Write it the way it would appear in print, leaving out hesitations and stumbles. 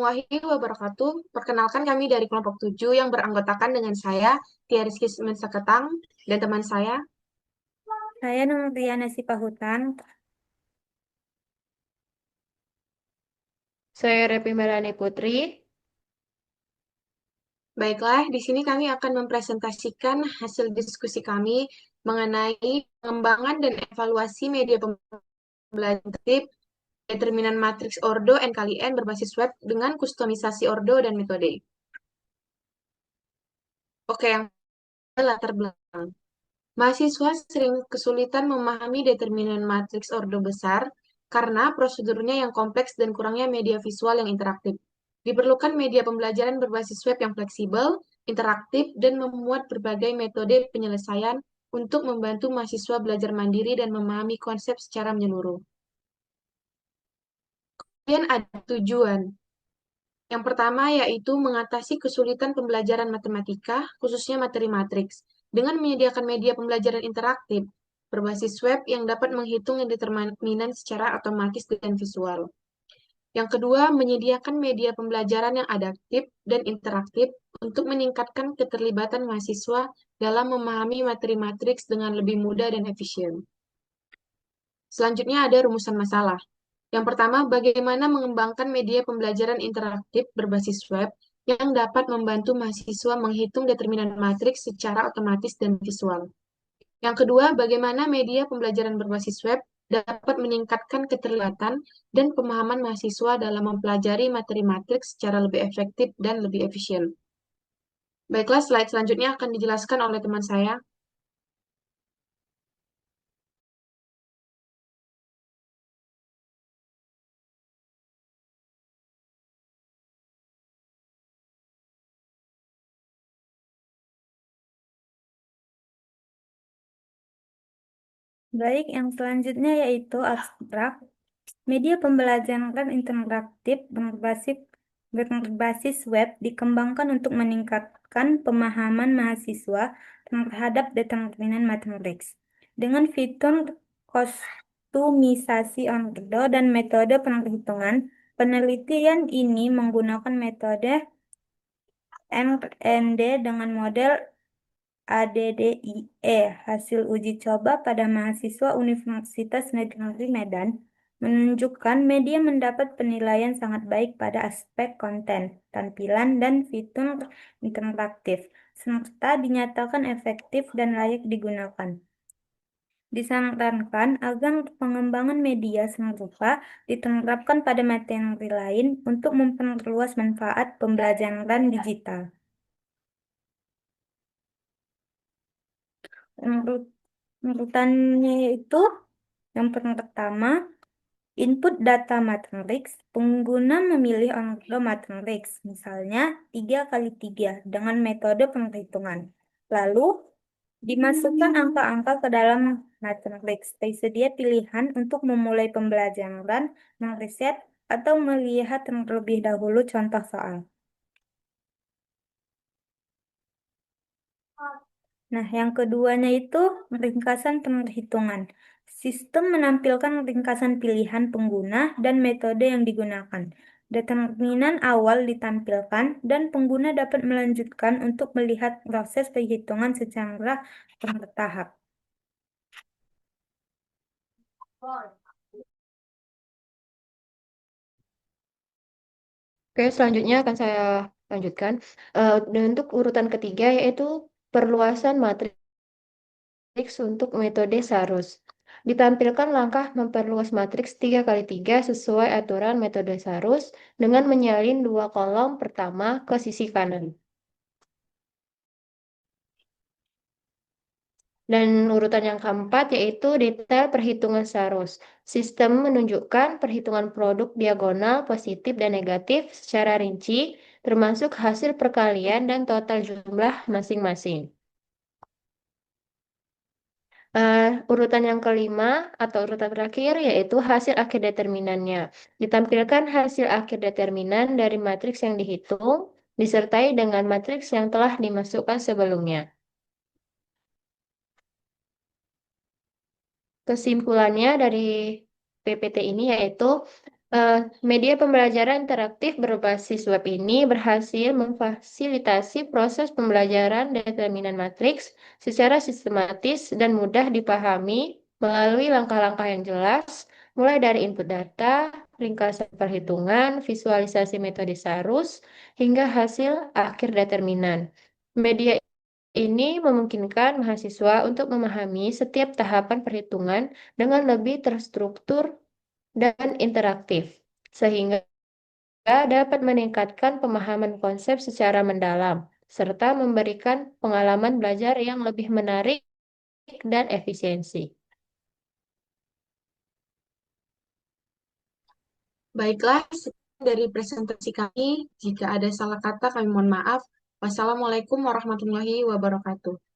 warahmatullahi wabarakatuh. Perkenalkan kami dari kelompok 7 yang beranggotakan dengan saya, Tia Rizky Seketang, dan teman saya. Saya Nurriana Sipahutan. Saya Repi Melani Putri. Baiklah, di sini kami akan mempresentasikan hasil diskusi kami mengenai pengembangan dan evaluasi media pembelajaran tip, determinan matriks Ordo NKLIN berbasis web dengan kustomisasi Ordo dan metode. Oke, yang latar belakang. Mahasiswa sering kesulitan memahami determinan matriks ordo besar karena prosedurnya yang kompleks dan kurangnya media visual yang interaktif. Diperlukan media pembelajaran berbasis web yang fleksibel, interaktif, dan memuat berbagai metode penyelesaian untuk membantu mahasiswa belajar mandiri dan memahami konsep secara menyeluruh. Kemudian ada tujuan. Yang pertama yaitu mengatasi kesulitan pembelajaran matematika, khususnya materi matriks, dengan menyediakan media pembelajaran interaktif berbasis web yang dapat menghitung determinan secara otomatis dan visual. Yang kedua, menyediakan media pembelajaran yang adaptif dan interaktif untuk meningkatkan keterlibatan mahasiswa dalam memahami materi matriks dengan lebih mudah dan efisien. Selanjutnya ada rumusan masalah. Yang pertama, bagaimana mengembangkan media pembelajaran interaktif berbasis web yang dapat membantu mahasiswa menghitung determinan matriks secara otomatis dan visual. Yang kedua, bagaimana media pembelajaran berbasis web dapat meningkatkan keterlibatan dan pemahaman mahasiswa dalam mempelajari materi matriks secara lebih efektif dan lebih efisien. Baiklah, slide selanjutnya akan dijelaskan oleh teman saya. Baik, yang selanjutnya yaitu abstrak. Media pembelajaran interaktif berbasis web dikembangkan untuk meningkatkan pemahaman mahasiswa terhadap determinan matriks. Dengan fitur kostumisasi ordo dan metode penghitungan, penelitian ini menggunakan metode MND dengan model ADDIE. Hasil uji coba pada mahasiswa Universitas Negeri Medan menunjukkan media mendapat penilaian sangat baik pada aspek konten, tampilan, dan fitur interaktif, serta dinyatakan efektif dan layak digunakan. Disarankan agar pengembangan media serupa diterapkan pada materi lain untuk memperluas manfaat pembelajaran digital. Urutannya itu yang pertama, input data matriks. Pengguna memilih ordo matriks, misalnya 3 kali 3 dengan metode penghitungan. Lalu, dimasukkan angka-angka ke dalam matriks. Tersedia pilihan untuk memulai pembelajaran, meriset, atau melihat terlebih dahulu contoh soal. Nah, yang keduanya itu ringkasan penghitungan. Sistem menampilkan ringkasan pilihan pengguna dan metode yang digunakan. Determinan awal ditampilkan dan pengguna dapat melanjutkan untuk melihat proses perhitungan secara bertahap. Oke, selanjutnya akan saya lanjutkan. Dan untuk urutan ketiga yaitu perluasan matriks untuk metode Sarus. Ditampilkan langkah memperluas matriks 3 kali 3 sesuai aturan metode Sarus dengan menyalin dua kolom pertama ke sisi kanan. Dan urutan yang keempat yaitu detail perhitungan Sarus. Sistem menunjukkan perhitungan produk diagonal positif dan negatif secara rinci, termasuk hasil perkalian dan total jumlah masing-masing. Urutan yang kelima atau urutan terakhir yaitu hasil akhir determinannya. Ditampilkan hasil akhir determinan dari matriks yang dihitung, disertai dengan matriks yang telah dimasukkan sebelumnya. Kesimpulannya dari PPT ini yaitu Media pembelajaran interaktif berbasis web ini berhasil memfasilitasi proses pembelajaran determinan matriks secara sistematis dan mudah dipahami melalui langkah-langkah yang jelas, mulai dari input data, ringkasan perhitungan, visualisasi metode Sarus, hingga hasil akhir determinan. Media ini memungkinkan mahasiswa untuk memahami setiap tahapan perhitungan dengan lebih terstruktur dan interaktif, sehingga dapat meningkatkan pemahaman konsep secara mendalam, serta memberikan pengalaman belajar yang lebih menarik dan efisiensi. Baiklah, sekian dari presentasi kami. Jika ada salah kata, kami mohon maaf. Wassalamualaikum warahmatullahi wabarakatuh.